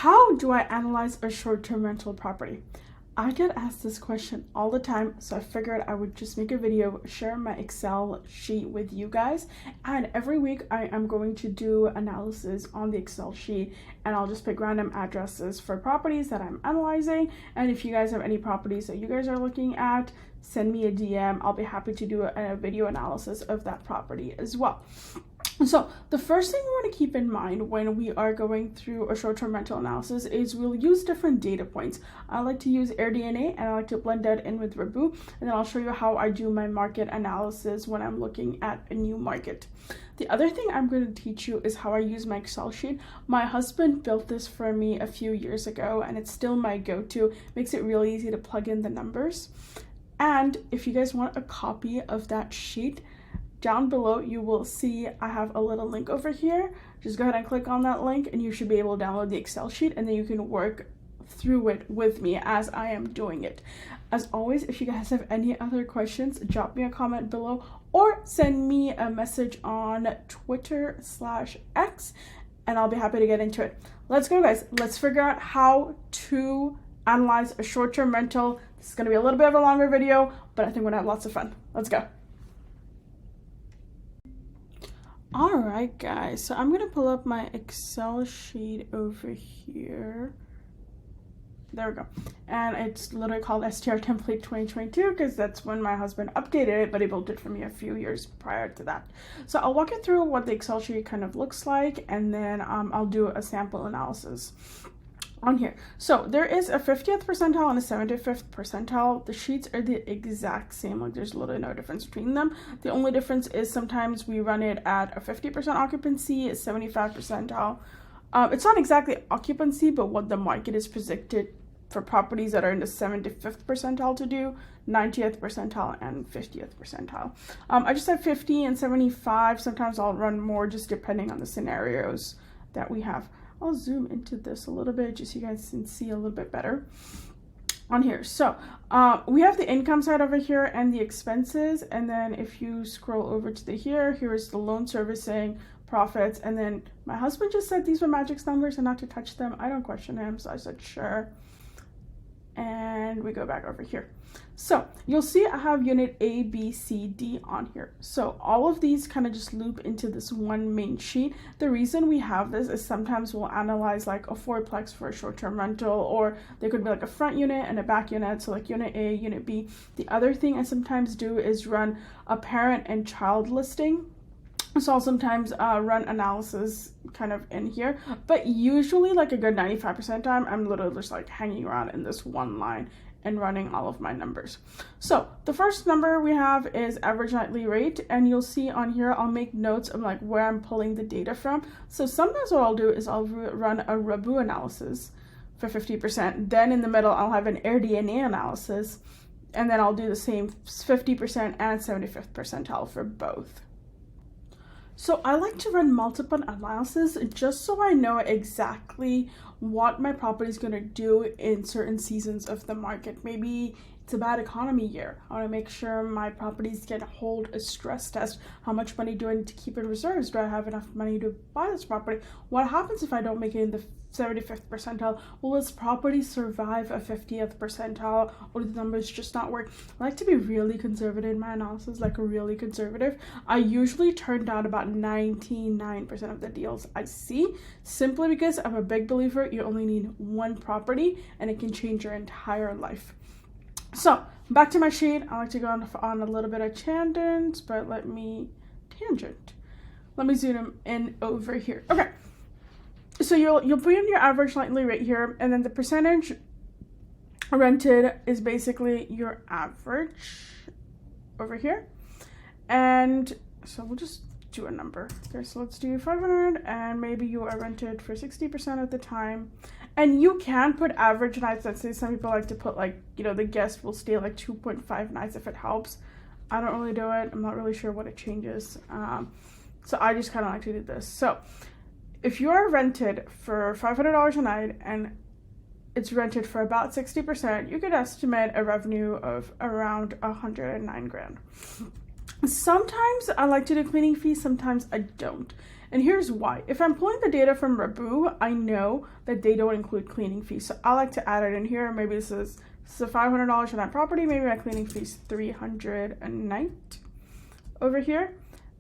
How do I analyze a short-term rental property? I get asked this question all the time, so I figured I would just make a video, share my Excel sheet with you guys, and every week I am going to do analysis on the Excel sheet, and I'll just pick random addresses for properties that I'm analyzing. And if you guys have any properties that you guys are looking at, send me a DM. I'll be happy to do a video analysis of that property as well. So the first thing we want to keep in mind when we are going through a short-term rental analysis is we'll use different data points. I like to use AirDNA and I like to blend that in with Rabu, and then I'll show you how I do my market analysis when I'm looking at a new market. The other thing I'm going to teach you is how I use my Excel sheet. My husband built this for me a few years ago and it's still my go-to. Makes it really easy to plug in the numbers. And if you guys want a copy of that sheet, down below you will see I have a little link over here. Just go ahead and click on that link and you should be able to download the Excel sheet, and then you can work through it with me as I am doing it. As always, if you guys have any other questions, drop me a comment below or send me a message on Twitter/X and I'll be happy to get into it. Let's go, guys. Let's figure out how to analyze a short-term rental. This is going to be a little bit of a longer video, but I think we're going to have lots of fun. Let's go. All right, guys, so I'm going to pull up my Excel sheet over here. There we go. And it's literally called STR Template 2022 because that's when my husband updated it, but he built it for me a few years prior to that. So I'll walk you through what the Excel sheet kind of looks like, and then I'll do a sample analysis on here. So there is a 50th percentile and a 75th percentile. The sheets are the exact same, like there's literally no difference between them. The only difference is sometimes we run it at a 50% occupancy, a 75 percentile. It's not exactly occupancy, but what the market is predicted for properties that are in the 75th percentile to do, 90th percentile and 50th percentile. I just have 50 and 75. Sometimes I'll run more just depending on the scenarios that we have. I'll zoom into this a little bit just so you guys can see a little bit better on here. So we have the income side over here and the expenses, and then if you scroll over to here's the loan servicing, profits, and then my husband just said these were magic numbers and not to touch them. I don't question him, so I said sure. And we go back over here. So you'll see I have unit A, B, C, D on here. So all of these kind of just loop into this one main sheet. The reason we have this is sometimes we'll analyze like a fourplex for a short-term rental, or there could be like a front unit and a back unit. So like unit A, unit B. The other thing I sometimes do is run a parent and child listing. So I'll sometimes run analysis kind of in here, but usually like a good 95% time, I'm literally just like hanging around in this one line and running all of my numbers. So the first number we have is average nightly rate, and you'll see on here I'll make notes of like where I'm pulling the data from. So sometimes what I'll do is I'll run a Rabu analysis for 50%. Then in the middle I'll have an AirDNA analysis, and then I'll do the same 50% and 75th percentile for both. So I like to run multiple analysis just so I know exactly what my property is going to do in certain seasons of the market. Maybe it's a bad economy year. I want to make sure my properties can hold a stress test. How much money do I need to keep in reserves? Do I have enough money to buy this property? What happens if I don't make it in the 75th percentile? Will this property survive a 50th percentile, or do the numbers just not work? I like to be really conservative in my analysis, like really conservative. I usually turn down about 99% of the deals I see, simply because I'm a big believer you only need one property and it can change your entire life. So back to my sheet. I like to go on a little bit of tangents, but let me zoom in over here. Okay. So you'll put in your average nightly rate here, and then the percentage rented is basically your average over here. And so we'll just do a number. Okay, so let's do 500, and maybe you are rented for 60% of the time. And you can put average nights. Let's say some people like to put like, the guest will stay like 2.5 nights if it helps. I don't really do it. I'm not really sure what it changes. So I just kind of like to do this. So if you are rented for $500 a night and it's rented for about 60%, you could estimate a revenue of around 109 grand. Sometimes I like to do cleaning fees, sometimes I don't. And here's why. If I'm pulling the data from Rabu, I know that they don't include cleaning fees. So I like to add it in here. Maybe this is $500 for that property. Maybe my cleaning fee is $300 a night over here.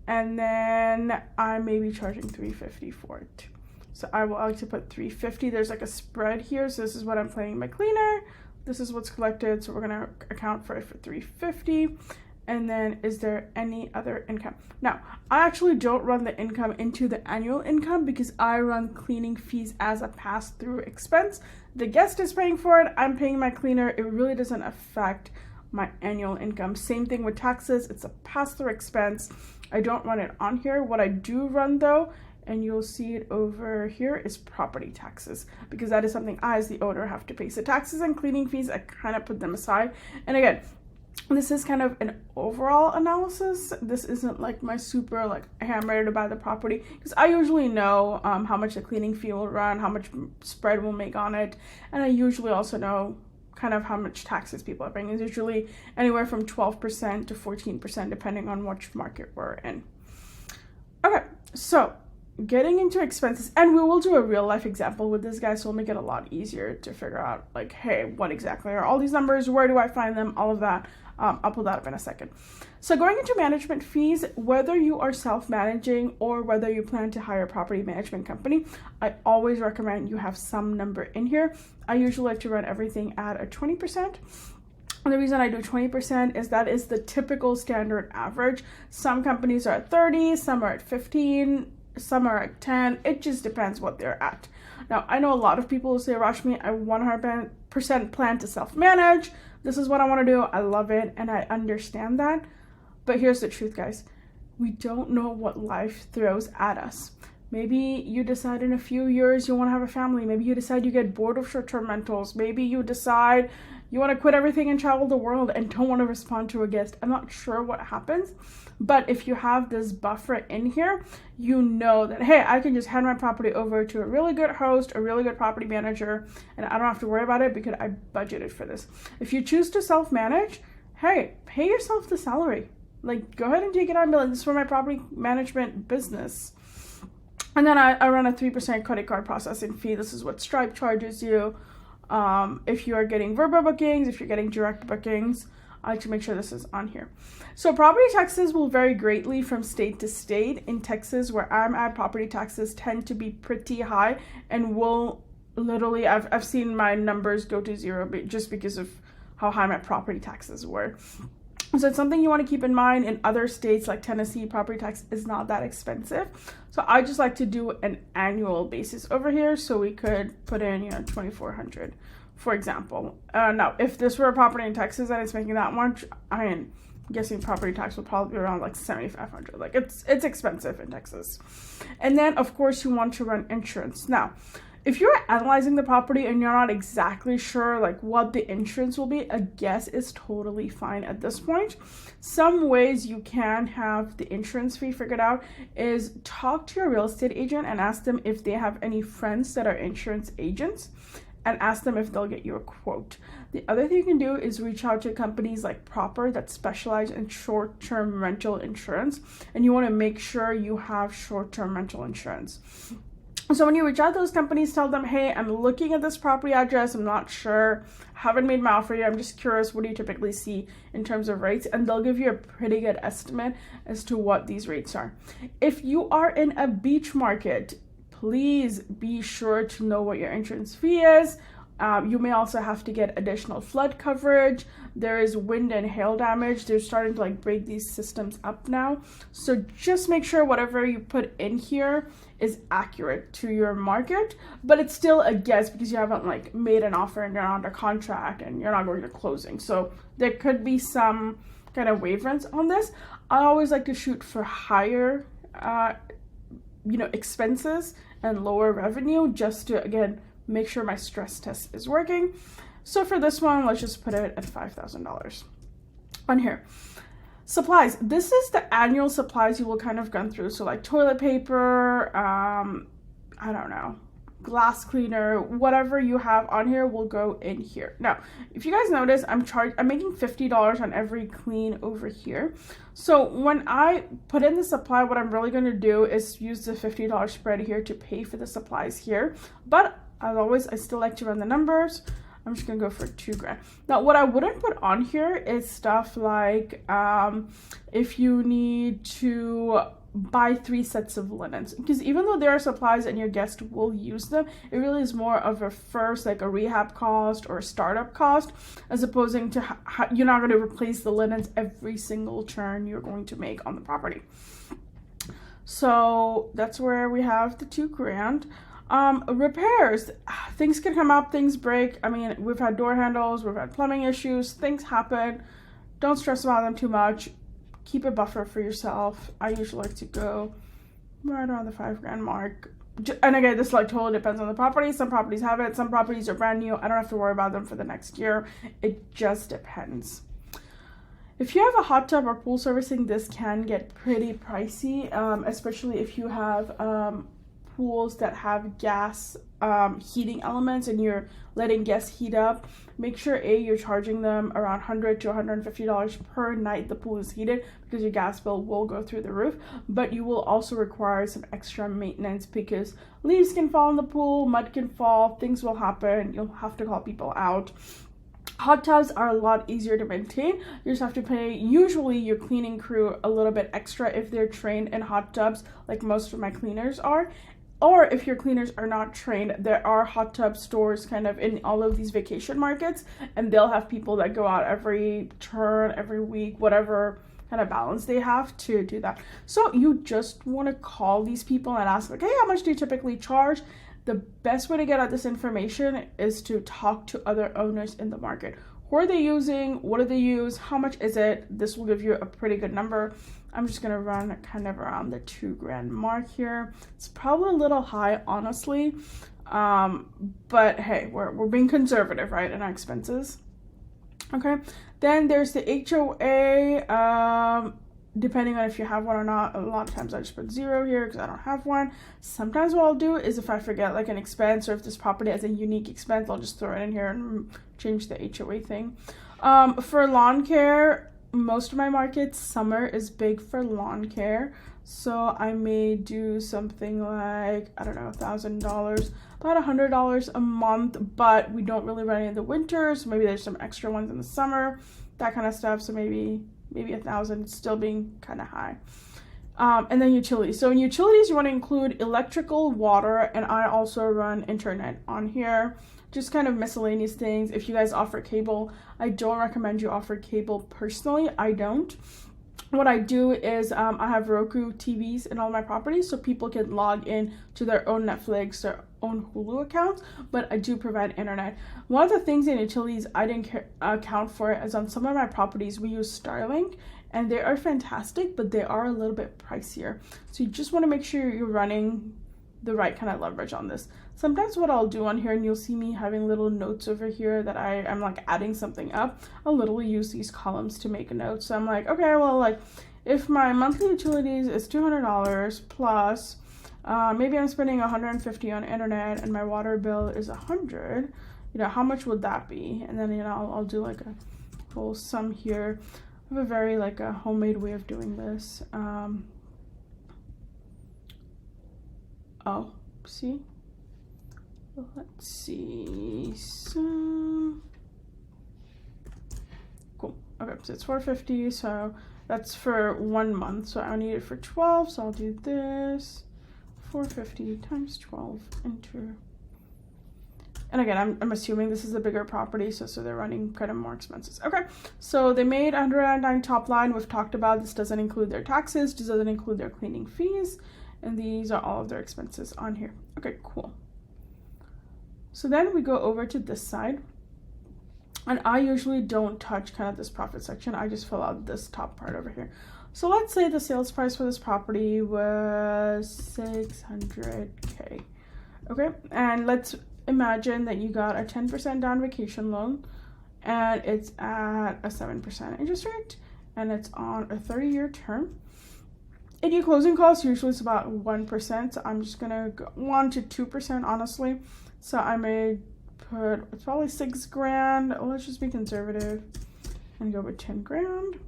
And then I may be charging $350 for it. So I like to put $350. There's like a spread here. So this is what I'm paying my cleaner. This is what's collected. So we're gonna account for it for $350. And then is there any other income? Now, I actually don't run the income into the annual income because I run cleaning fees as a pass-through expense. The guest is paying for it. I'm paying my cleaner. It really doesn't affect my annual income. Same thing with taxes. It's a pass-through expense. I don't run it on here. What I do run though, and you'll see it over here, is property taxes, because that is something I as the owner have to pay. So taxes and cleaning fees, I kind of put them aside. And again, this is kind of an overall analysis. This isn't like my super like, hey, I'm ready to buy the property, because I usually know how much the cleaning fee will run, how much spread we'll make on it, and I usually also know kind of how much taxes people are paying. It's usually anywhere from 12% to 14%, depending on which market we're in. Okay, so getting into expenses, and we will do a real life example with this guy, so it'll make it a lot easier to figure out like, hey, what exactly are all these numbers? Where do I find them? All of that. I'll pull that up in a second. So going into management fees, whether you are self-managing or whether you plan to hire a property management company, I always recommend you have some number in here. I usually like to run everything at a 20%. And the reason I do 20% is that is the typical standard average. Some companies are at 30, some are at 15, some are at 10. It just depends what they're at. Now, I know a lot of people will say, Rashmi, I 100% plan to self-manage. This is what I want to do. I love it. And I understand that. But here's the truth, guys. We don't know what life throws at us. Maybe you decide in a few years you want to have a family. Maybe you decide you get bored of short-term rentals. Maybe you decide you want to quit everything and travel the world and don't want to respond to a guest. I'm not sure what happens. But if you have this buffer in here, you know that, hey, I can just hand my property over to a really good host, a really good property manager, and I don't have to worry about it because I budgeted for this. If you choose to self-manage, hey, pay yourself the salary. Like, go ahead and take it on. This is for my property management business. And then I run a 3% credit card processing fee. This is what Stripe charges you. If you are getting verbal bookings, if you're getting direct bookings, I like to make sure this is on here. So property taxes will vary greatly from state to state. In Texas, where I'm at, property taxes tend to be pretty high and will literally, I've seen my numbers go to zero just because of how high my property taxes were. So it's something you want to keep in mind. In other states like Tennessee, property tax is not that expensive. So I just like to do an annual basis over here. So we could put in, $2,400, for example. Now, if this were a property in Texas and it's making that much, I'm guessing property tax would probably be around like $7,500. Like it's expensive in Texas. And then of course you want to run insurance. Now, if you're analyzing the property and you're not exactly sure like what the insurance will be, a guess is totally fine at this point. Some ways you can have the insurance fee figured out is talk to your real estate agent and ask them if they have any friends that are insurance agents, and ask them if they'll get you a quote. The other thing you can do is reach out to companies like Proper that specialize in short-term rental insurance, and you want to make sure you have short-term rental insurance. So when you reach out to those companies, tell them, hey, I'm looking at this property address. I'm not sure, haven't made my offer yet. I'm just curious, what do you typically see in terms of rates? And they'll give you a pretty good estimate as to what these rates are. If you are in a beach market, please be sure to know what your insurance fee is. You may also have to get additional flood coverage. There is wind and hail damage. They're starting to like break these systems up now. So just make sure whatever you put in here is accurate to your market, but it's still a guess because you haven't like made an offer and you're not under contract and you're not going to closing. So there could be some kind of waivers on this. I always like to shoot for higher, expenses and lower revenue just to, again, make sure my stress test is working. So for this one, let's just put it at $5,000 on here. Supplies. This is the annual supplies you will kind of run through. So like toilet paper, I don't know, glass cleaner, whatever you have on here will go in here. Now, if you guys notice, I'm making $50 on every clean over here. So when I put in the supply, what I'm really going to do is use the $50 spread here to pay for the supplies here. But as always, I still like to run the numbers. I'm just gonna go for $2,000. Now, what I wouldn't put on here is stuff like if you need to buy 3 sets of linens, because even though there are supplies and your guest will use them, it really is more of a first, like a rehab cost or a startup cost, as opposing to you're not going to replace the linens every single turn you're going to make on the property. So that's where we have the $2,000. Repairs, things can come up, things break. I mean, we've had door handles, we've had plumbing issues, things happen. Don't stress about them too much. Keep a buffer for yourself. I usually like to go right around the $5,000 mark. And again, this like totally depends on the property. Some properties have it, some properties are brand new. I don't have to worry about them for the next year. It just depends. If you have a hot tub or pool servicing, this can get pretty pricey, especially if you have pools that have gas heating elements and you're letting guests heat up. Make sure you're charging them around $100 to $150 per night the pool is heated, because your gas bill will go through the roof. But you will also require some extra maintenance, because leaves can fall in the pool, mud can fall, things will happen. You'll have to call people out. Hot tubs are a lot easier to maintain. You just have to pay usually your cleaning crew a little bit extra if they're trained in hot tubs, like most of my cleaners are. Or if your cleaners are not trained, there are hot tub stores kind of in all of these vacation markets, and they'll have people that go out every turn, every week, whatever kind of balance they have to do that. So you just want to call these people and ask, like, hey, how much do you typically charge? The best way to get at this information is to talk to other owners in the market. Who are they using? What do they use? How much is it? This will give you a pretty good number. I'm just going to run kind of around the $2,000 mark here. It's probably a little high, honestly. But hey, we're being conservative, right, in our expenses. Okay. Then there's the HOA. Depending on if you have one or not, a lot of times I just put 0 here because I don't have one. Sometimes what I'll do is if I forget like an expense, or if this property has a unique expense, I'll just throw it in here and change the HOA thing. For lawn care, most of my markets, summer is big for lawn care. So I may do something like, I don't know, $1,000, about $100 a month, but we don't really run it in the winter. So maybe there's some extra ones in the summer, that kind of stuff. So maybe $1,000, still being kind of high. And then utilities. So in utilities, you want to include electrical, water, and I also run internet on here. Just kind of miscellaneous things. If you guys offer cable, I don't recommend you offer cable personally. I don't. What I do is I have Roku TVs in all my properties, so people can log in to their own Netflix, their own Hulu accounts, but I do provide internet. One of the things in utilities I didn't account for is on some of my properties we use Starlink, and they are fantastic, but they are a little bit pricier. So you just want to make sure you're running the right kind of leverage on this. Sometimes what I'll do on here, and you'll see me having little notes over here that I'm like adding something up, I'll literally use these columns to make a note. So I'm like, okay, well, like if my monthly utilities is $200 plus maybe I'm spending $150 on internet and my water bill is $100, you know, how much would that be? And then, you know, I'll do like a whole sum here. I have a very like a homemade way of doing this. Oh, see? Let's see. So cool. Okay, so it's $450. So that's for 1 month. So I need it for 12. So I'll do this. 450 times 12. Enter. And again, I'm assuming this is a bigger property, so they're running kind of more expenses. Okay, so they made $109 top line. We've talked about this doesn't include their taxes, this doesn't include their cleaning fees, and these are all of their expenses on here. Okay, cool. So then we go over to this side, and I usually don't touch kind of this profit section. I just fill out this top part over here. So let's say the sales price for this property was $600K. Okay, and let's imagine that you got a 10% down vacation loan, and it's at a 7% interest rate, and it's on a 30-year term. Any closing costs usually is about 1%. So I'm just gonna go 1 to 2%, honestly. So I may put, it's probably 6 grand. Let's just be conservative and go with 10 grand.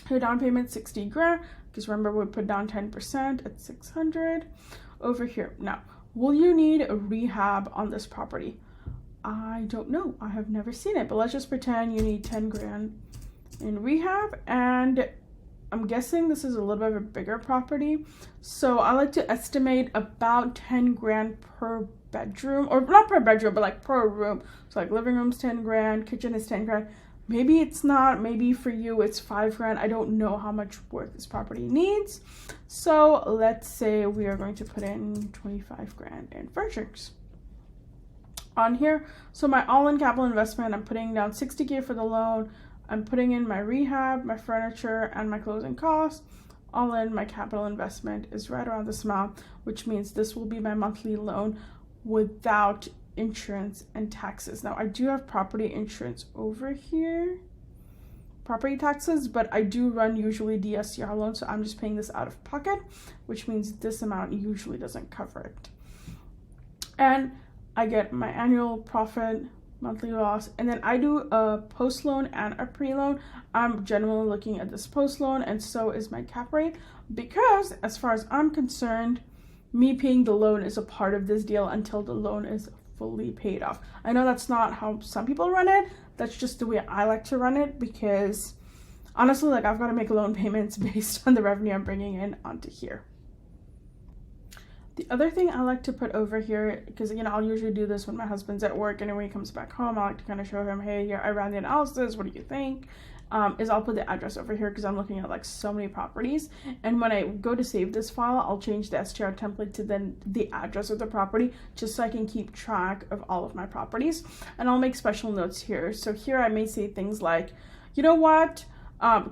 Your down payment 60 grand, because remember we put down 10% at 600. Over here, now, will you need a rehab on this property? I don't know, I have never seen it, but let's just pretend you need 10 grand in rehab, and I'm guessing this is a little bit of a bigger property, so I like to estimate about 10 grand per bedroom, or not per bedroom, but like per room. So like living room's 10 grand, kitchen is 10 grand. Maybe it's not, maybe for you it's 5 grand. I don't know how much work this property needs. So let's say we are going to put in 25 grand in furnishings on here. So my all-in capital investment, I'm putting down 60K for the loan. I'm putting in my rehab, my furniture, and my closing costs. All in, my capital investment is right around this amount, which means this will be my monthly loan without insurance and taxes. Now I do have property insurance over here, property taxes, but I do run usually DSCR loans, so I'm just paying this out of pocket, which means this amount usually doesn't cover it. And I get my annual profit, monthly loss, and then I do a post loan and a pre-loan. I'm generally looking at this post loan, and so is my cap rate, because as far as I'm concerned, me paying the loan is a part of this deal until the loan is fully paid off. I know that's not how some people run it. That's just the way I like to run it, because honestly, like, I've got to make loan payments based on the revenue I'm bringing in onto here. The other thing I like to put over here, because, you know, I'll usually do this when my husband's at work, and then when he comes back home, I like to kind of show him, hey, here, I ran the analysis, what do you think? Is I'll put the address over here, because I'm looking at like so many properties, and when I go to save this file, I'll change the STR template to then the address of the property, just so I can keep track of all of my properties, and I'll make special notes here. So here I may say things like, you know what,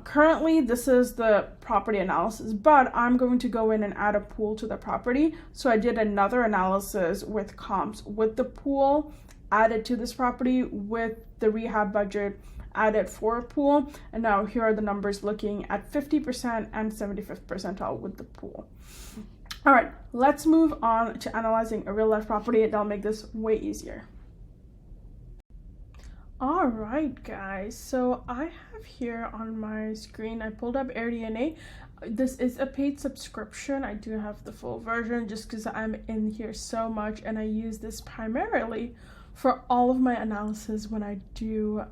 currently this is the property analysis, but I'm going to go in and add a pool to the property. So I did another analysis with comps with the pool added to this property with the rehab budget added for a pool, and now here are the numbers looking at 50% and 75th percentile with the pool. All right, let's move on to analyzing a real life property. That'll make this way easier. All right, guys, so I have here on my screen, I pulled up AirDNA. This is a paid subscription. I do have the full version just because I'm in here so much, and I use this primarily for all of my analysis when I do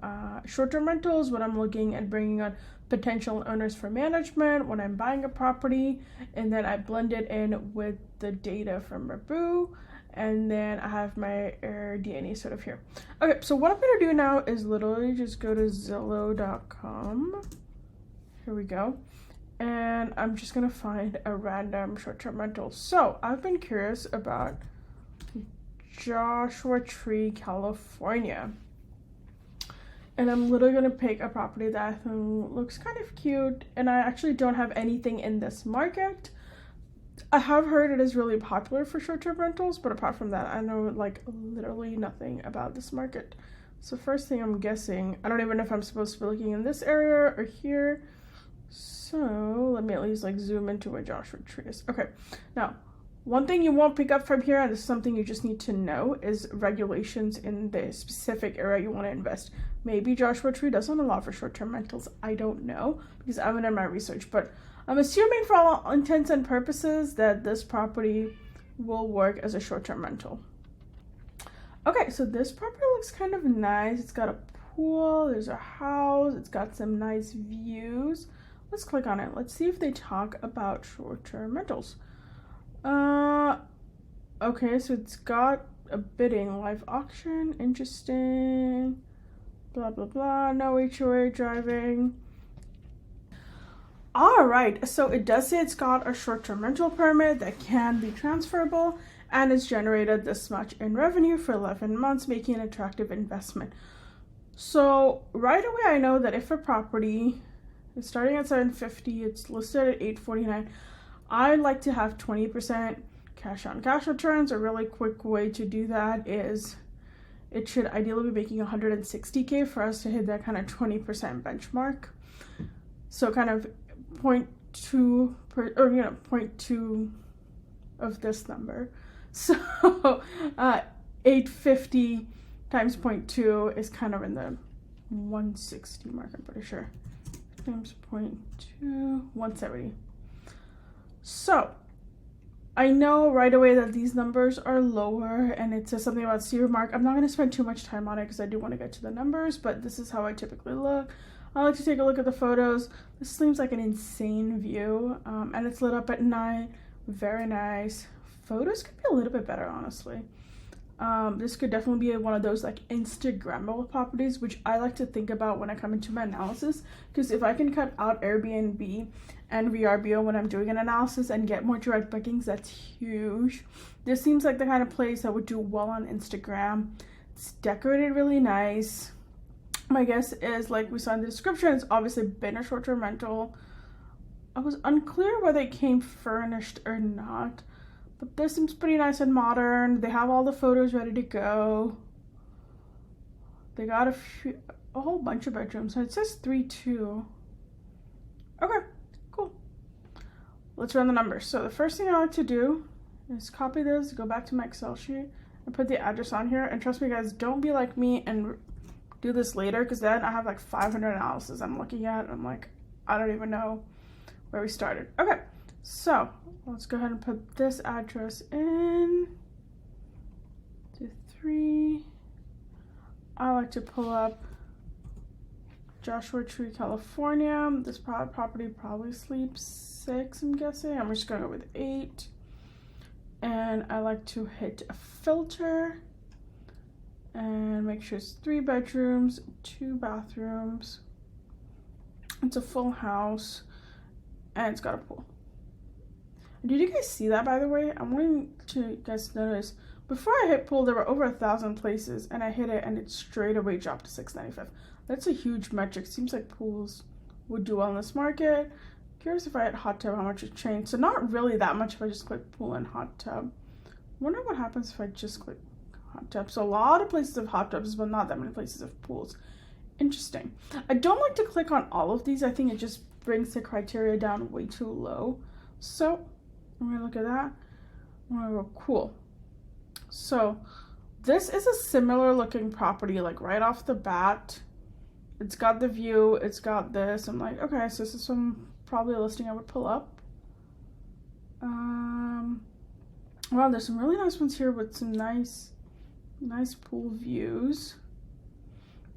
short-term rentals, when I'm looking at bringing on potential owners for management, when I'm buying a property, and then I blend it in with the data from Rabu, and then I have my AirDNA sort of here. Okay, so what I'm gonna do now is literally just go to Zillow.com. Here we go. And I'm just gonna find a random short-term rental. So I've been curious about Joshua Tree, California, and I'm literally gonna pick a property that I think looks kind of cute, and I actually don't have anything in this market. I have heard it is really popular for short-term rentals, but apart from that, I know like literally nothing about this market. So first thing I'm guessing, I don't even know if I'm supposed to be looking in this area or here, so let me at least like zoom into where Joshua Tree is. Okay, now one thing you won't pick up from here, and this is something you just need to know, is regulations in the specific area you want to invest. Maybe Joshua Tree doesn't allow for short-term rentals. I don't know, because I haven't done my research, but I'm assuming for all intents and purposes that this property will work as a short-term rental. Okay, so this property looks kind of nice. It's got a pool, there's a house, it's got some nice views. Let's click on it. Let's see if they talk about short-term rentals. Okay, so it's got a bidding live auction, interesting, blah blah blah, no HOA driving. All right, so it does say it's got a short-term rental permit that can be transferable, and it's generated this much in revenue for 11 months, making an attractive investment. So right away I know that if a property is starting at $750, it's listed at $849, I like to have 20% cash on cash returns. A really quick way to do that is it should ideally be making $160K for us to hit that kind of 20% benchmark. So kind of 0.2 per, or 0.2 of this number. So 850 times 0.2 is kind of in the 160 mark, I'm pretty sure. Times 0.2, 170. So I know right away that these numbers are lower, and it says something about zero mark. I'm not going to spend too much time on it because I do want to get to the numbers, but this is how I typically look. I like to take a look at the photos. This seems like an insane view, and it's lit up at night. Very nice. Photos could be a little bit better, honestly. This could definitely be one of those like Instagrammable properties, which I like to think about when I come into my analysis, because if I can cut out Airbnb and VRBO when I'm doing an analysis and get more direct bookings, that's huge. This seems like the kind of place that would do well on Instagram. It's decorated really nice. My guess is, like we saw in the description, it's obviously been a short-term rental. I was unclear whether it came furnished or not, but this seems pretty nice and modern. They have all the photos ready to go. They got a whole bunch of bedrooms. So it says 3-2. Okay, cool. Let's run the numbers. So the first thing I like to do is copy this, go back to my Excel sheet, and put the address on here. And trust me, guys, don't be like me and do this later, because then I have like 500 analysis I'm looking at, and I'm like, I don't even know where we started. Okay, so let's go ahead and put this address in. 3. I like to pull up Joshua Tree, California. This property probably sleeps 6, I'm guessing. I'm just gonna go with 8. And I like to hit a filter and make sure it's 3 bedrooms, 2 bathrooms. It's a full house, and it's got a pool. Did you guys see that, by the way? I wanting to guys notice, before I hit pool, there were over 1,000 places, and I hit it, and it straight away dropped to $695. That's a huge metric. Seems like pools would do well in this market. Curious if I hit hot tub, how much it changed. So not really that much if I just click pool and hot tub. Wonder what happens if I just click hot tub. So a lot of places have hot tubs, but not that many places have pools. Interesting. I don't like to click on all of these. I think it just brings the criteria down way too low. So I'm gonna look at that. I'm gonna go cool. So this is a similar looking property, like right off the bat. It's got the view, it's got this. I'm like, okay, so this is probably a listing I would pull up. Wow, there's some really nice ones here with some nice pool views.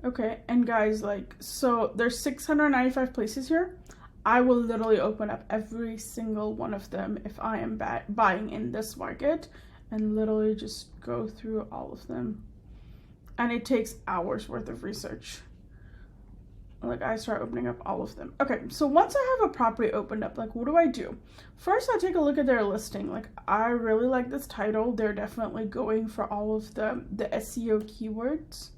Okay, and guys, like, so there's 695 places here. I will literally open up every single one of them if I am buying in this market, and literally just go through all of them. And it takes hours worth of research. Like, I start opening up all of them. Okay, so once I have a property opened up, like, what do I do? First, I take a look at their listing. Like, I really like this title. They're definitely going for all of the SEO keywords.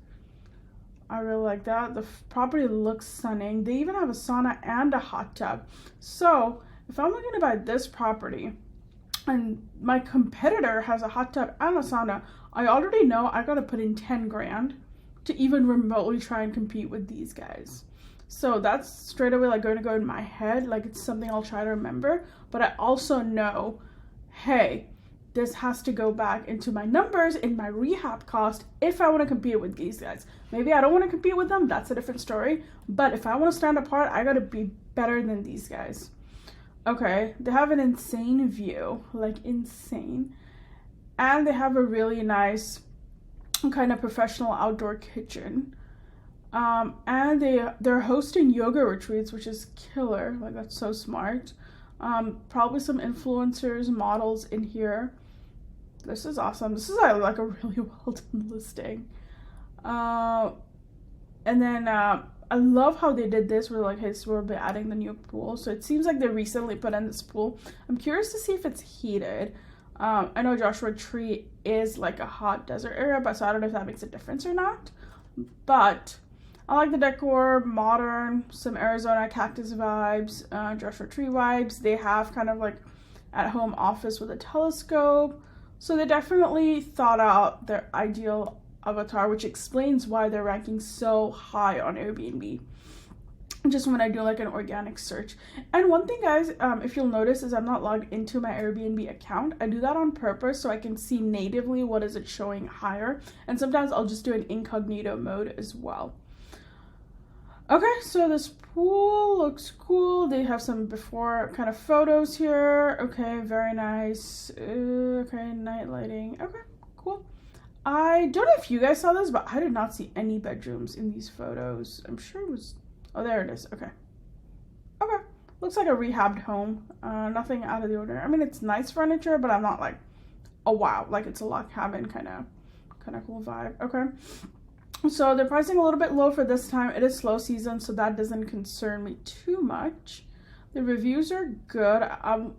I really like that. The property looks stunning. They even have a sauna and a hot tub. So if I'm looking to buy this property and my competitor has a hot tub and a sauna, I already know I gotta put in 10 grand to even remotely try and compete with these guys. So that's straight away like going to go in my head. Like, it's something I'll try to remember. But I also know, hey, this has to go back into my numbers in my rehab cost if I want to compete with these guys. Maybe I don't want to compete with them, that's a different story. But if I want to stand apart, I gotta be better than these guys. Okay, they have an insane view, like insane. And they have a really nice kind of professional outdoor kitchen. And they're hosting yoga retreats, which is killer. Like, that's so smart. Probably some influencers, models in here. This is awesome. This is like a really well done listing. And then I love how they did this. We're like, hey, so we'll be adding the new pool. So it seems like they recently put in this pool. I'm curious to see if it's heated. I know Joshua Tree is like a hot desert area, but so I don't know if that makes a difference or not. But I like the decor, modern, some Arizona cactus vibes, Joshua Tree vibes. They have kind of like at-home office with a telescope. So they definitely thought out their ideal avatar, which explains why they're ranking so high on Airbnb. just when I do like an organic search. And one thing, guys, if you'll notice, is I'm not logged into my Airbnb account. I do that on purpose so I can see natively what is it showing higher, and sometimes I'll just do an incognito mode as well. Okay, so this pool looks cool. They have some before kind of photos here. Okay, very nice. Okay, night lighting. Okay, cool. I don't know if you guys saw this, but I did not see any bedrooms in these photos. I'm sure it was... Oh, there it is. Okay. Okay. Looks like a rehabbed home. Nothing out of the ordinary. I mean, it's nice furniture, but I'm not like, oh wow, like it's a log cabin kind of cool vibe. Okay. So they're pricing a little bit low for this time. It is slow season, so that doesn't concern me too much. The reviews are good.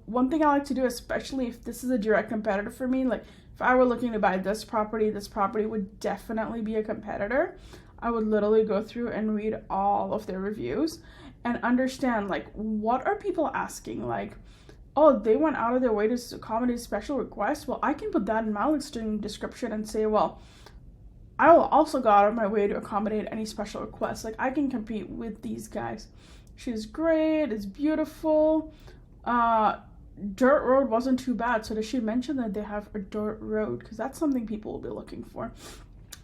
One thing I like to do, especially if this is a direct competitor for me, like if I were looking to buy this property would definitely be a competitor. I would literally go through and read all of their reviews and understand, like, what are people asking? Like, oh, they went out of their way to accommodate special requests. Well, I can put that in my listing description and say, well, I will also go out of my way to accommodate any special requests. Like, I can compete with these guys. She's great. It's beautiful. Dirt road wasn't too bad. So does she mention that they have a dirt road? Because that's something people will be looking for.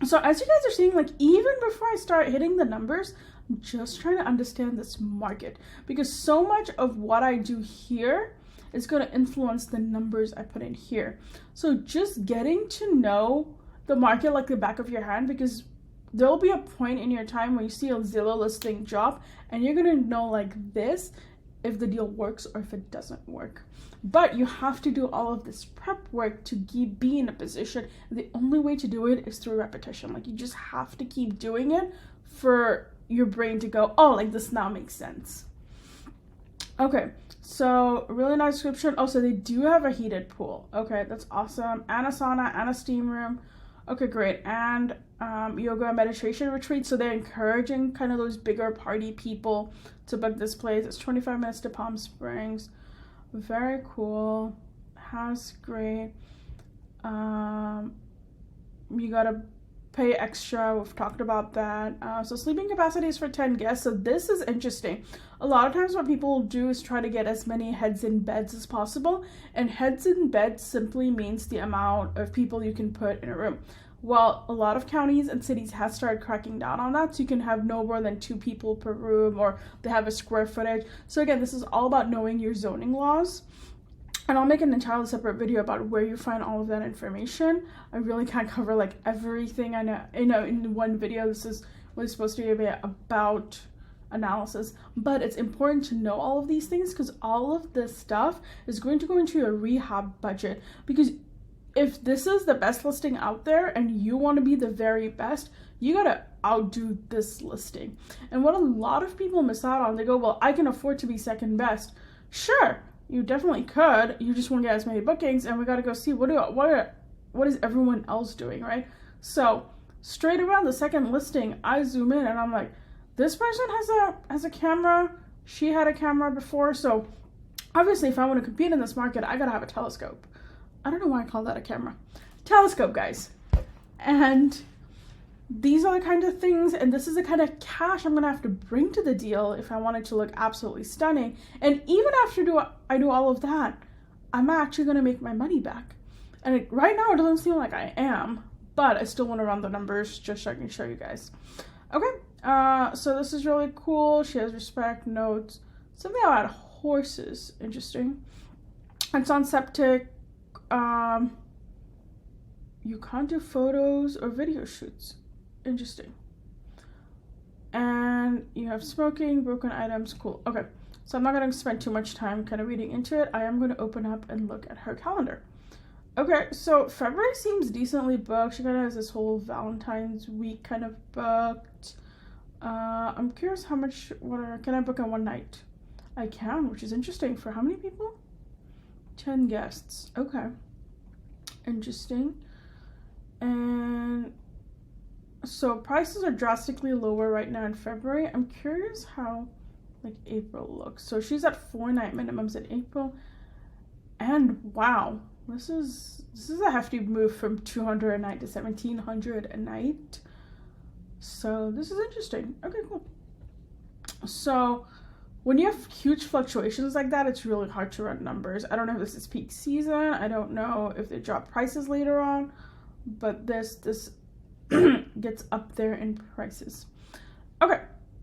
So as you guys are seeing, like, even before I start hitting the numbers, I'm just trying to understand this market, because so much of what I do here is going to influence the numbers I put in here. So just getting to know the market like the back of your hand, because there'll be a point in your time when you see a Zillow listing drop and you're going to know like this if the deal works or if it doesn't work. But you have to do all of this prep work to be in a position. The only way to do it is through repetition. Like, you just have to keep doing it for your brain to go, oh, like this now makes sense. Okay, so really nice description. Oh, so they do have a heated pool. Okay, that's awesome. And a sauna and a steam room. Okay, great. And yoga and meditation retreat. So they're encouraging kind of those bigger party people to book this place. It's 25 minutes to Palm Springs. Very cool. House, great. You gotta pay extra. We've talked about that. So sleeping capacity is for 10 guests. So this is interesting. A lot of times what people do is try to get as many heads in beds as possible. And heads in beds simply means the amount of people you can put in a room. Well, a lot of counties and cities have started cracking down on that. So you can have no more than 2 people per room, or they have a square footage. So again, this is all about knowing your zoning laws. And I'll make an entirely separate video about where you find all of that information. I really can't cover like everything I know, in one video. This is really supposed to be about analysis, but it's important to know all of these things, because all of this stuff is going to go into your rehab budget. Because if this is the best listing out there and you want to be the very best, you gotta outdo this listing. And what a lot of people miss out on, they go, well, I can afford to be second best. Sure, you definitely could. You just won't get as many bookings, and we gotta go see what is everyone else doing, right? So straight around the second listing, I zoom in and I'm like, this person has a camera. She had a camera before. So obviously, if I want to compete in this market, I gotta have a telescope. I don't know why I call that a camera. Telescope, guys. And these are the kind of things, and this is the kind of cash I'm gonna have to bring to the deal if I want it to look absolutely stunning. And even after I do all of that, I'm actually gonna make my money back. And right now, it doesn't seem like I am, but I still want to run the numbers just so I can show you guys. Okay, so this is really cool. She has respect notes. Something about horses, interesting. It's on septic. You can't do photos or video shoots. Interesting. And you have smoking, broken items. Cool. Okay, so I'm not going to spend too much time kind of reading into it. I am going to open up and look at her calendar. Okay, so February seems decently booked. She kind of has this whole Valentine's week kind of booked. I'm curious how much, can I book on one night? I can, which is interesting. For how many people? 10 guests. Okay. Interesting. And so prices are drastically lower right now in February. I'm curious how like April looks. So she's at 4 night minimums in April. And wow, this is a hefty move from 200 a night to 1,700 a night. So this is interesting. Okay, cool. So when you have huge fluctuations like that, it's really hard to run numbers. I don't know if this is peak season. I don't know if they drop prices later on, but this gets up there in prices. Okay,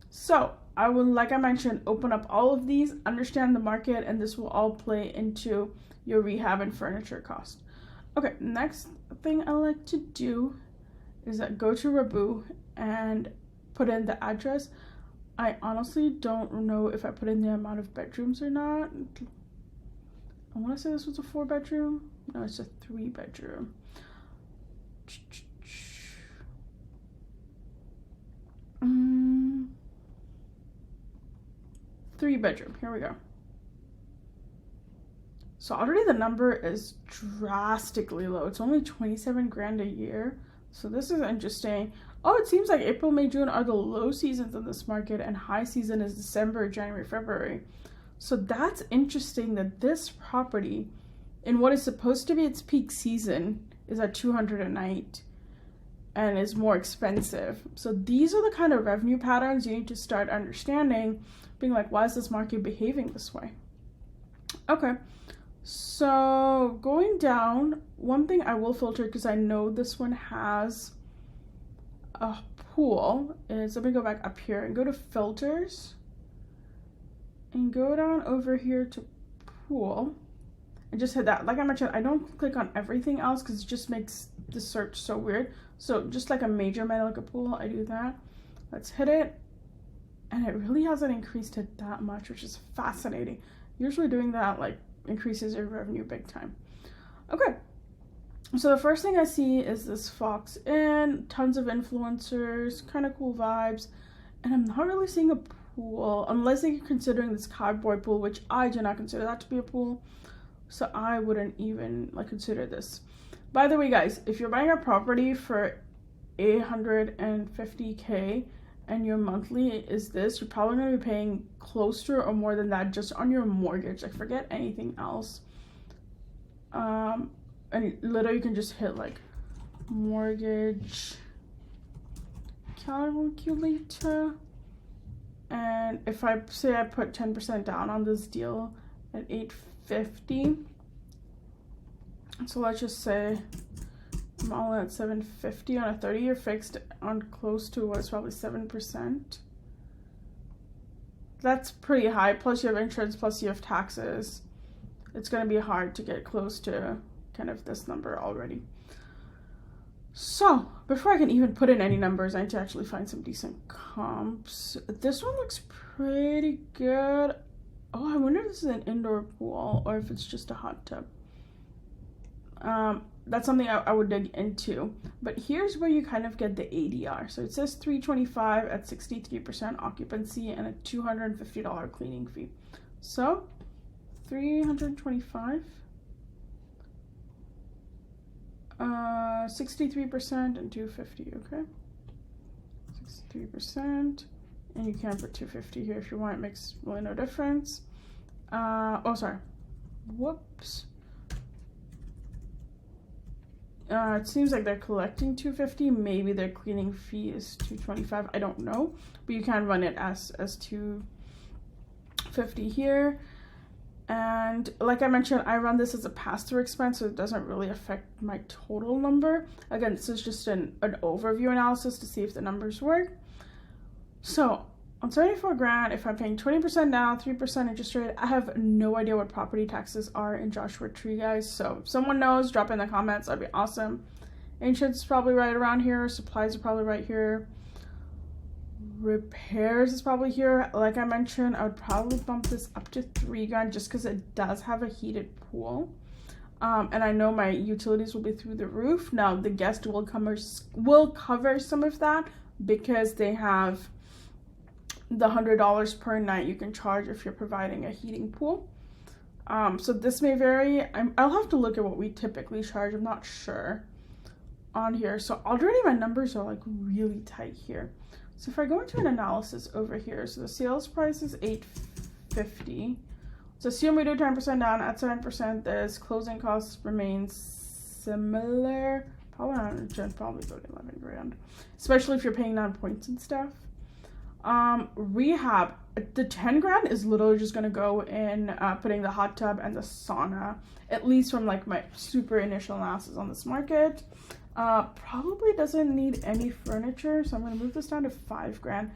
so I will, like I mentioned, open up all of these, understand the market, and this will all play into your rehab and furniture cost. Okay, next thing I like to do is that go to Rabu and put in the address. I honestly don't know if I put in the amount of bedrooms or not. I want to say this was a 4-bedroom. No, it's a 3-bedroom. 3-bedroom. Here we go. So already the number is drastically low. It's only 27 grand a year. So this is interesting. Oh, it seems like April, May, June are the low seasons in this market, and high season is December, January, February. So that's interesting that this property, in what is supposed to be its peak season, is at $200 a night and is more expensive. So these are the kind of revenue patterns you need to start understanding, being like, why is this market behaving this way? Okay, so going down, one thing I will filter, because I know this one has a pool, is, let me go back up here and go to filters and go down over here to pool and just hit that. Like I mentioned, I don't click on everything else because it just makes the search so weird. So just like a major like a pool, I do that. Let's hit it, and it really hasn't increased it that much, which is fascinating. Usually doing that like increases your revenue big time. Okay, so the first thing I see is this Fox Inn, tons of influencers, kind of cool vibes, and I'm not really seeing a pool unless you're considering this cardboard pool, which I do not consider that to be a pool, so I wouldn't even like consider this. By the way, guys, if you're buying a property for $850K and your monthly is this, you're probably going to be paying close to or more than that just on your mortgage. Like, forget anything else. And literally you can just hit like mortgage calculator, and if I say I put 10% down on this deal at $850, so let's just say I'm all at $750 on a 30-year fixed on close to what's probably 7%. That's pretty high. Plus you have insurance, plus you have taxes. It's going to be hard to get close to kind of this number already. So before I can even put in any numbers, I need to actually find some decent comps. This one looks pretty good. Oh, I wonder if this is an indoor pool or if it's just a hot tub. That's something I would dig into. But here's where you kind of get the ADR. So it says $325 at 63% occupancy and a $250 cleaning fee. So $325, 63% and $250. Okay, 63%, and you can put $250 here if you want. It makes really no difference. Oh, sorry. Whoops. It seems like they're collecting $250. Maybe their cleaning fee is $225. I don't know, but you can run it as $250 here. And like I mentioned, I run this as a pass-through expense, so it doesn't really affect my total number. Again, this is just an overview analysis to see if the numbers work. So on 74 grand, if I'm paying 20% down, 3% interest rate, I have no idea what property taxes are in Joshua Tree, guys. So if someone knows, drop in the comments. That'd be awesome. Insurance is probably right around here. Supplies are probably right here. Repairs is probably here. Like I mentioned, I would probably bump this up to 3 grand just because it does have a heated pool. And I know my utilities will be through the roof. Now the guest will cover some of that because they have the $100 per night you can charge if you're providing a heating pool. So this may vary. I'll have to look at what we typically charge. I'm not sure on here. So already my numbers are like really tight here. So if I go into an analysis over here, so the sales price is $850. So assume we do 10% down at 7%. This closing costs remains similar. Probably go to 11 grand, especially if you're paying down points and stuff. Rehab, the 10 grand is literally just gonna go in putting the hot tub and the sauna, at least from like my super initial analysis on this market. Probably doesn't need any furniture, so I'm gonna move this down to 5 grand.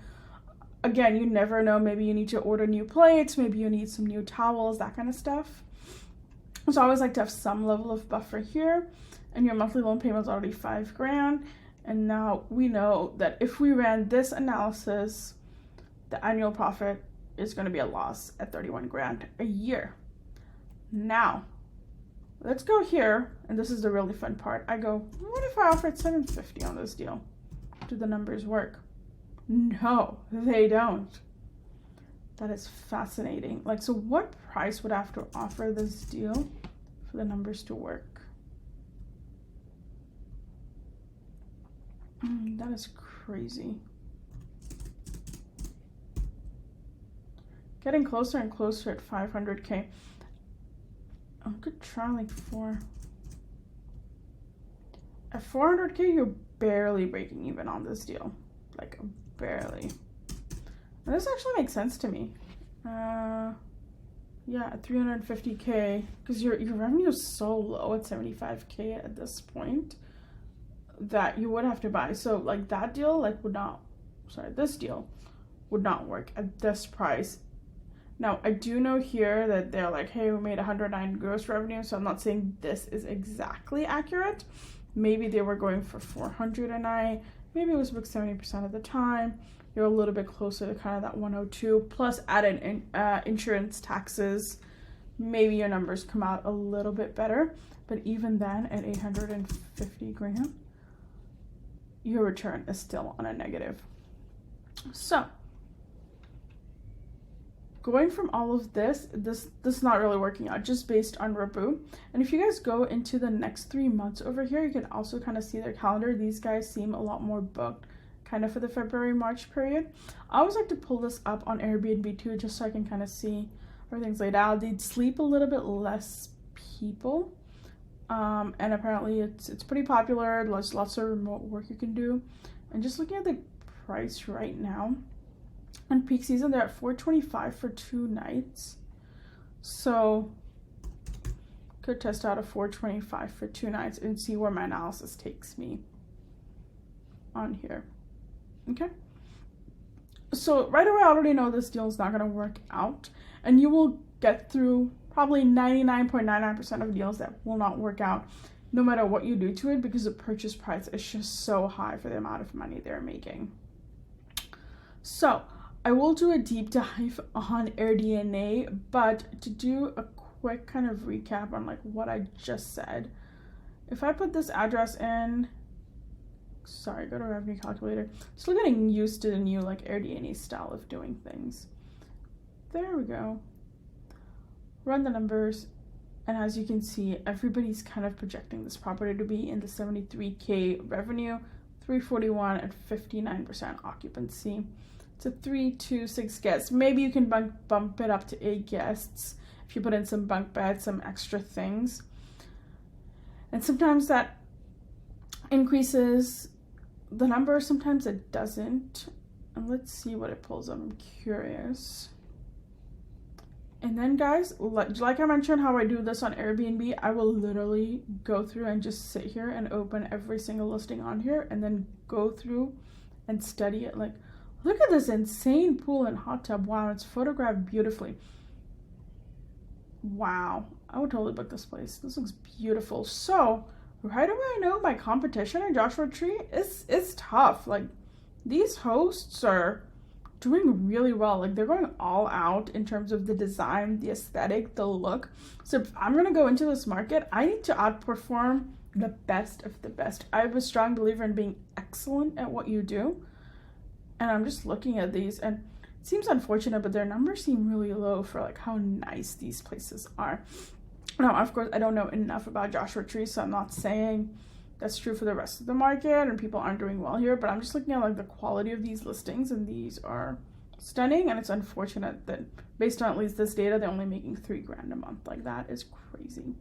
Again, you never know, maybe you need to order new plates, maybe you need some new towels, that kind of stuff. So I always like to have some level of buffer here, and your monthly loan payment is already 5 grand. And now we know that if we ran this analysis, the annual profit is going to be a loss at 31 grand a year. Now, let's go here, and this is the really fun part. I go, what if I offered 750 on this deal? Do the numbers work? No, they don't. That is fascinating. Like, so what price would I have to offer this deal for the numbers to work? That is crazy. Getting closer and closer at 500K. I could try like 4. At 400K, you're barely breaking even on this deal. Like, barely. And this actually makes sense to me. Yeah, at 350K, because your revenue is so low at 75K at this point that you would have to buy. So like that deal this deal would not work at this price. Now I do know here that they're like, hey, we made 109 gross revenue, so I'm not saying this is exactly accurate. Maybe they were going for 409, maybe it was booked 70% of the time. You're a little bit closer to kind of that 102 plus added in, insurance taxes. Maybe your numbers come out a little bit better, but even then at 850 grand, your return is still on a negative. So going from all of this is not really working out just based on Rabu. And if you guys go into the next 3 months over here, you can also kind of see their calendar. These guys seem a lot more booked kind of for the February-March period. I always like to pull this up on Airbnb too, just so I can kind of see where things laid out. They'd sleep a little bit less people. And apparently it's pretty popular. There's lots of remote work you can do. And just looking at the price right now, on peak season, they're at $425 for 2 nights. So could test out a $425 for 2 nights and see where my analysis takes me on here. Okay. So right away, I already know this deal is not going to work out, and you will get through probably 99.99% of deals that will not work out no matter what you do to it, because the purchase price is just so high for the amount of money they're making. So I will do a deep dive on AirDNA, but to do a quick kind of recap on like what I just said, if I put this address in, go to revenue calculator, still getting used to the new like AirDNA style of doing things. There we go. Run the numbers, and as you can see, everybody's kind of projecting this property to be in the 73K revenue, 341 and 59% occupancy. It's a 3 to 6 guests. Maybe you can bump it up to 8 guests if you put in some bunk beds, some extra things. And sometimes that increases the number, sometimes it doesn't. And let's see what it pulls up. I'm curious. And then guys, like I mentioned how I do this on Airbnb, I will literally go through and just sit here and open every single listing on here and then go through and study it. Like, look at this insane pool and hot tub. Wow, it's photographed beautifully. Wow, I would totally book this place. This looks beautiful. So right away, I know my competition in Joshua Tree is tough. Like, these hosts are doing really well. Like, they're going all out in terms of the design, the aesthetic, the look. So if I'm gonna go into this market, I need to outperform the best of the best. I'm a strong believer in being excellent at what you do. And I'm just looking at these, and it seems unfortunate, but their numbers seem really low for like how nice these places are. Now, of course, I don't know enough about Joshua Tree, so I'm not saying that's true for the rest of the market and people aren't doing well here, but I'm just looking at like the quality of these listings, and these are stunning. And it's unfortunate that based on at least this data, they're only making 3 grand a month. Like, that is crazy.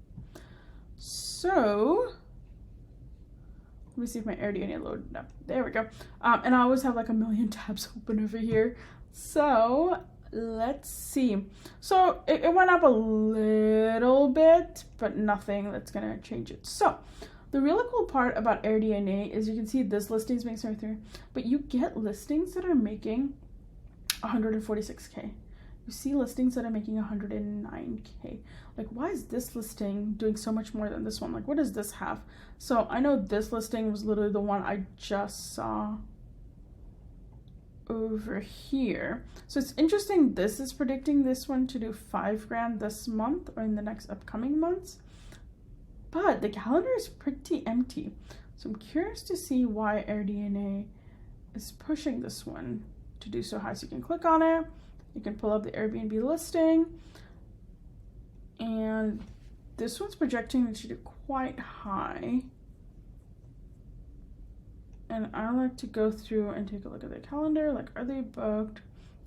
So Let me see if my Airbnb loaded up. There we go. And I always have like a million tabs open over here. So let's see. So it went up a little bit, but nothing that's gonna change it. So the really cool part about Airbnb is you can see this listing is making 73, but you get listings that are making 146K. You see listings that are making 109K. Like, why is this listing doing so much more than this one? Like, what does this have? So I know this listing was literally the one I just saw over here. So it's interesting. This is predicting this one to do $5,000 this month or in the next upcoming months. But the calendar is pretty empty. So I'm curious to see why Airbnb is pushing this one to do so high. So you can click on it. You can pull up the Airbnb listing. And this one's projecting it to do quite high. And I like to go through and take a look at their calendar. Like, are they booked?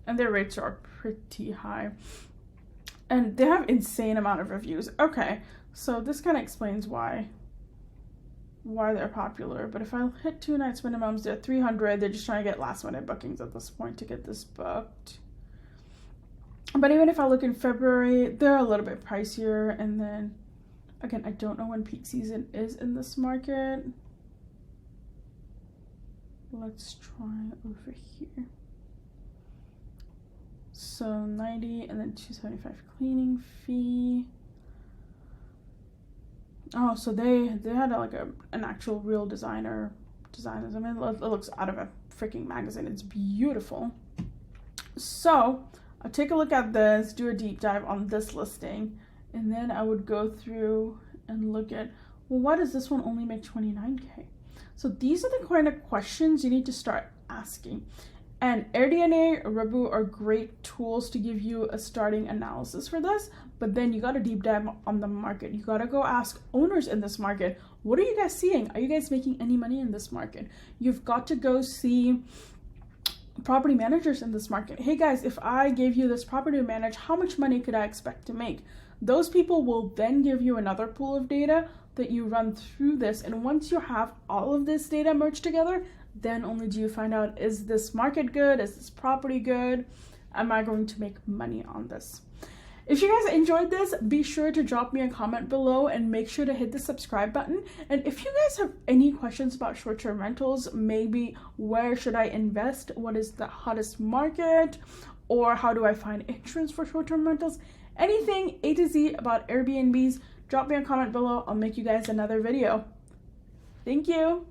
And their rates are pretty high. And they have insane amount of reviews. Okay, so this kind of explains why they're popular. But if I hit 2 nights minimums, they're 300. They're just trying to get last minute bookings at this point to get this booked. But even if I look in February, they're a little bit pricier. And then, again, I don't know when peak season is in this market. Let's try over here. So 90 and then 275 cleaning fee. Oh, so they had like an actual real designers. I mean, it looks out of a freaking magazine. It's beautiful. So I'll take a look at this, do a deep dive on this listing, and then I would go through and look at, well, why does this one only make 29K? So these are the kind of questions you need to start asking. And Airbnb, Rebu are great tools to give you a starting analysis for this, but then you got to deep dive on the market. You got to go ask owners in this market, what are you guys seeing? Are you guys making any money in this market? You've got to go see property managers in this market. Hey guys, if I gave you this property to manage, how much money could I expect to make? Those people will then give you another pool of data that you run through this. And once you have all of this data merged together, then only do you find out, is this market good? Is this property good? Am I going to make money on this? If you guys enjoyed this, be sure to drop me a comment below and make sure to hit the subscribe button. And if you guys have any questions about short-term rentals, maybe where should I invest? What is the hottest market? Or how do I find insurance for short-term rentals? Anything A to Z about Airbnbs, drop me a comment below. I'll make you guys another video. Thank you.